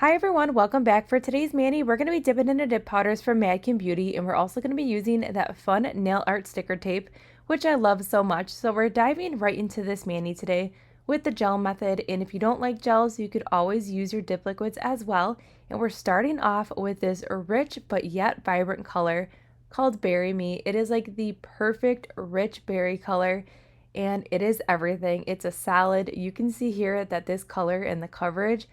Hi everyone, welcome back. For today's mani, we're going to be dipping into dip powders from MadKin Beauty, and we're also going to be using that fun nail art sticker tape, which I love so much. So we're diving right into this mani today with the gel method, and if you don't like gels, you could always use your dip liquids as well. And we're starting off with this rich but yet vibrant color called Berry Me. It is like the perfect rich berry color, and it is everything. It's a solid. You can see here that this color and the coverage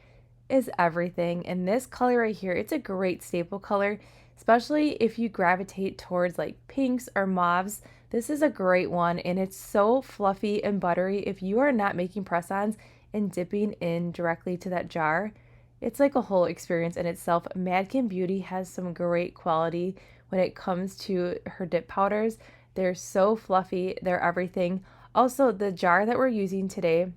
is everything. And this color right here, it's a great staple color, especially if you gravitate towards like pinks or mauves. This is a great one, and it's so fluffy and buttery. If you are not making press-ons and dipping in directly to that jar, it's like a whole experience in itself. MadKin Beauty has some great quality when it comes to her dip powders. They're so fluffy, they're everything. Also, the jar that we're using today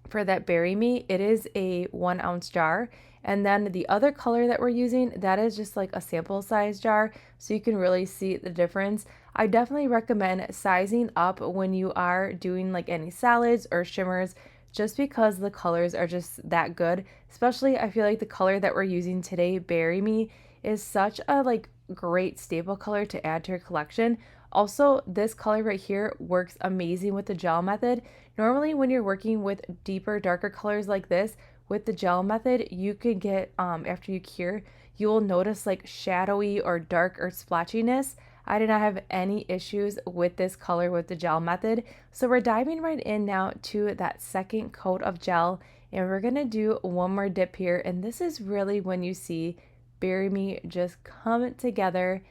for that Berry Me, it is a 1 ounce jar. And then the other color that we're using, that is just like a sample size jar, so you can really see the difference. I definitely recommend sizing up when you are doing like any solids or shimmers, just because the colors are just that good. Especially, I feel like the color that we're using today, Berry Me, is such a like great staple color to add to your collection. Also, this color right here works amazing with the gel method. Normally, when you're working with deeper, darker colors like this, with the gel method, you could get, after you cure, you will notice like shadowy or dark or splotchiness. I did not have any issues with this color with the gel method. So we're diving right in now to that second coat of gel, and we're gonna do one more dip here. And this is really when you see Berry Me just come together.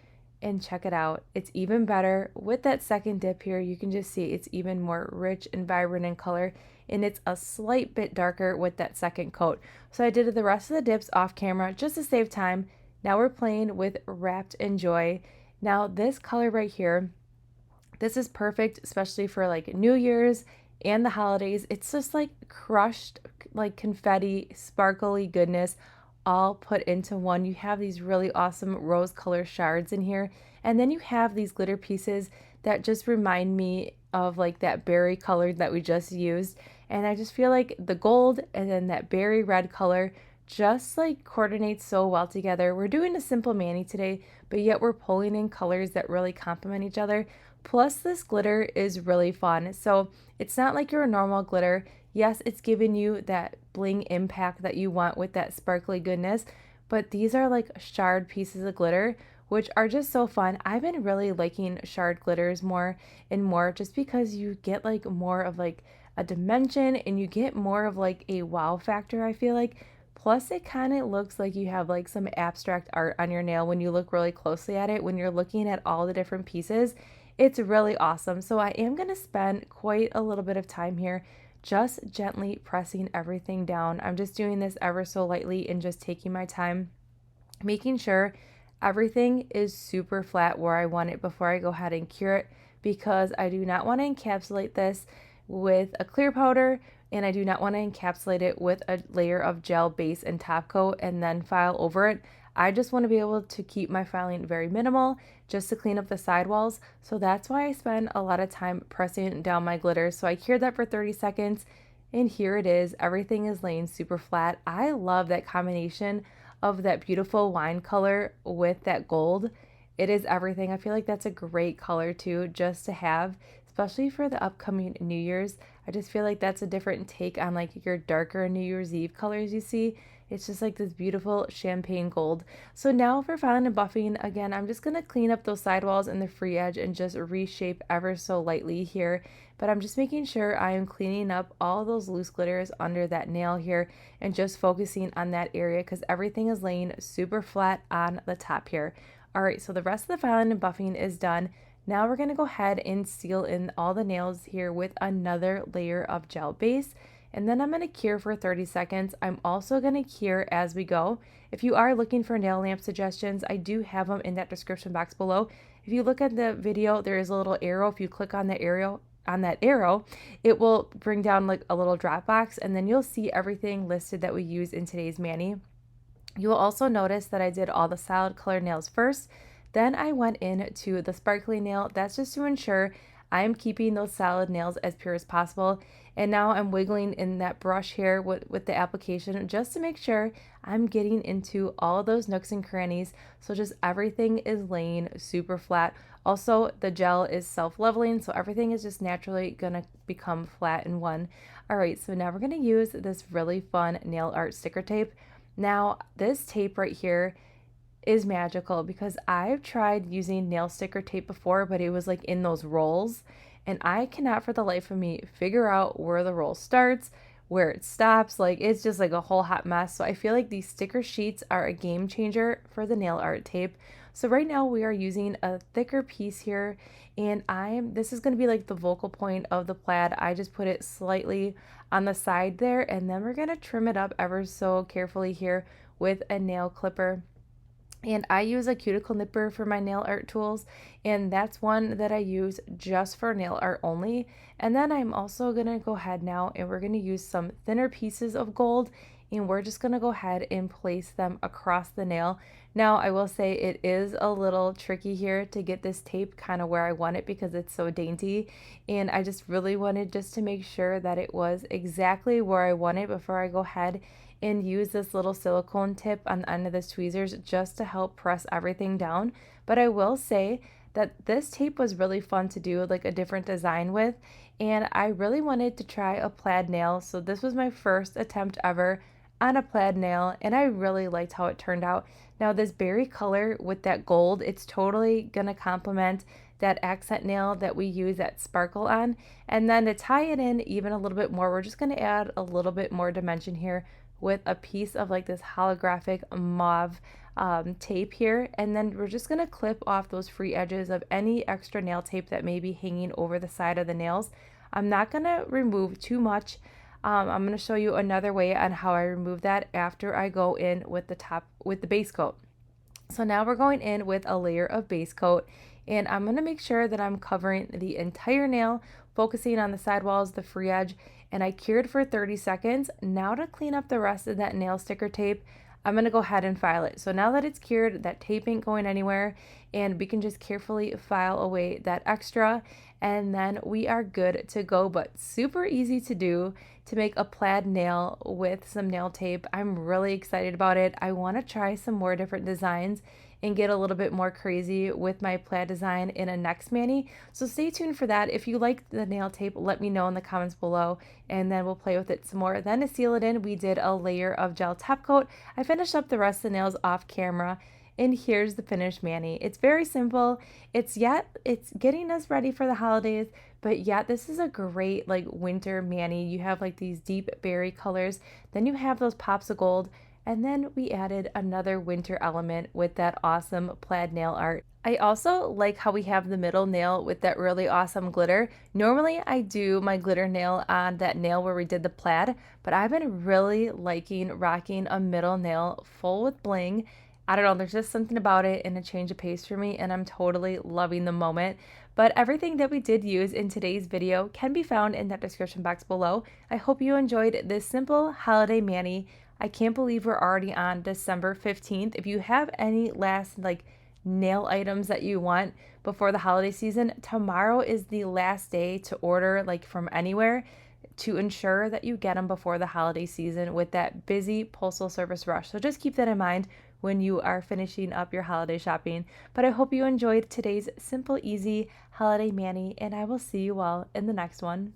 And check it out, it's even better with that second dip here. You can just see it's even more rich and vibrant in color, and it's a slight bit darker with that second coat. So I did the rest of the dips off camera just to save time. Now we're playing with Wrapped in Joy. Now this color right here, this is perfect, especially for like New Year's and the holidays. It's just like crushed, like confetti, sparkly goodness all put into one. You have these really awesome rose color shards in here, and then you have these glitter pieces that just remind me of like that berry color that we just used. And I just feel like the gold and then that berry red color just like coordinates so well together. We're doing a simple mani today, but yet we're pulling in colors that really complement each other. Plus, this glitter is really fun. So it's not like your normal glitter. Yes, it's giving you that bling impact that you want with that sparkly goodness, but these are like shard pieces of glitter, which are just so fun. I've been really liking shard glitters more and more, just because you get like more of like a dimension and you get more of like a wow factor, I feel like. Plus, it kind of looks like you have like some abstract art on your nail when you look really closely at it, when you're looking at all the different pieces. It's really awesome. So I am going to spend quite a little bit of time here just gently pressing everything down. I'm just doing this ever so lightly and just taking my time, making sure everything is super flat where I want it before I go ahead and cure it, because I do not want to encapsulate this with a clear powder, and I do not want to encapsulate it with a layer of gel base and top coat and then file over it. I just want to be able to keep my filing very minimal, just to clean up the sidewalls. So that's why I spend a lot of time pressing down my glitter. So I cured that for 30 seconds, and here it is. Everything is laying super flat. I love that combination of that beautiful wine color with that gold. It is everything. I feel like that's a great color too, just to have, especially for the upcoming New Year's. I just feel like that's a different take on like your darker New Year's Eve colors you see. It's just like this beautiful champagne gold. So now for filing and buffing, again, I'm just going to clean up those sidewalls and the free edge and just reshape ever so lightly here. But I'm just making sure I am cleaning up all those loose glitters under that nail here and just focusing on that area, because everything is laying super flat on the top here. All right, so the rest of the filing and buffing is done. Now we're going to go ahead and seal in all the nails here with another layer of gel base. And then I'm going to cure for 30 seconds. I'm also going to cure as we go. If you are looking for nail lamp suggestions, I do have them in that description box below. If you look at the video, there is a little arrow. If you click on the arrow, it will bring down like a little drop box, and then you'll see everything listed that we use in today's mani. You will also notice that I did all the solid color nails first. Then I went into the sparkly nail. That's just to ensure I'm keeping those solid nails as pure as possible. And now I'm wiggling in that brush here with the application just to make sure I'm getting into all those nooks and crannies. So just everything is laying super flat. Also, the gel is self-leveling, so everything is just naturally gonna become flat in one. All right, so now we're gonna use this really fun nail art sticker tape. Now, this tape right here is magical because I've tried using nail sticker tape before, but it was like in those rolls, and I cannot for the life of me figure out where the roll starts, where it stops. Like it's just like a whole hot mess. So I feel like these sticker sheets are a game changer for the nail art tape. So right now we are using a thicker piece here, and this is going to be like the focal point of the plaid. I just put it slightly on the side there, and then we're going to trim it up ever so carefully here with a nail clipper. And I use a cuticle nipper for my nail art tools, and that's one that I use just for nail art only. And then I'm also gonna go ahead now and we're gonna use some thinner pieces of gold, and we're just gonna go ahead and place them across the nail. Now I will say it is a little tricky here to get this tape kind of where I want it because it's so dainty, and I just really wanted just to make sure that it was exactly where I want it before I go ahead and use this little silicone tip on the end of the tweezers just to help press everything down. But I will say that this tape was really fun to do like a different design with, and I really wanted to try a plaid nail. So this was my first attempt ever on a plaid nail, and I really liked how it turned out. Now this berry color with that gold, it's totally gonna complement that accent nail that we use that sparkle on. And then to tie it in even a little bit more, we're just gonna add a little bit more dimension here with a piece of like this holographic mauve tape here, and then we're just gonna clip off those free edges of any extra nail tape that may be hanging over the side of the nails. I'm not gonna remove too much. I'm gonna show you another way on how I remove that after I go in with the base coat. So now we're going in with a layer of base coat, and I'm gonna make sure that I'm covering the entire nail, focusing on the sidewalls, the free edge, and I cured for 30 seconds. Now to clean up the rest of that nail sticker tape, I'm gonna go ahead and file it. So now that it's cured, that tape ain't going anywhere, and we can just carefully file away that extra, and then we are good to go. But super easy to do to make a plaid nail with some nail tape. I'm really excited about it. I wanna try some more different designs and get a little bit more crazy with my plaid design in a next mani. So stay tuned for that. If you like the nail tape, let me know in the comments below, and then we'll play with it some more. Then to seal it in, we did a layer of gel top coat. I finished up the rest of the nails off camera, and here's the finished mani. It's very simple. It's getting us ready for the holidays, but yet this is a great like winter mani. You have like these deep berry colors, then you have those pops of gold, and then we added another winter element with that awesome plaid nail art. I also like how we have the middle nail with that really awesome glitter. Normally I do my glitter nail on that nail where we did the plaid, but I've been really liking rocking a middle nail full with bling. I don't know, there's just something about it and a change of pace for me, and I'm totally loving the moment. But everything that we did use in today's video can be found in that description box below. I hope you enjoyed this simple holiday mani. I can't believe we're already on December 15th. If you have any last like nail items that you want before the holiday season, tomorrow is the last day to order like from anywhere to ensure that you get them before the holiday season with that busy postal service rush. So just keep that in mind when you are finishing up your holiday shopping. But I hope you enjoyed today's simple, easy holiday mani, and I will see you all in the next one.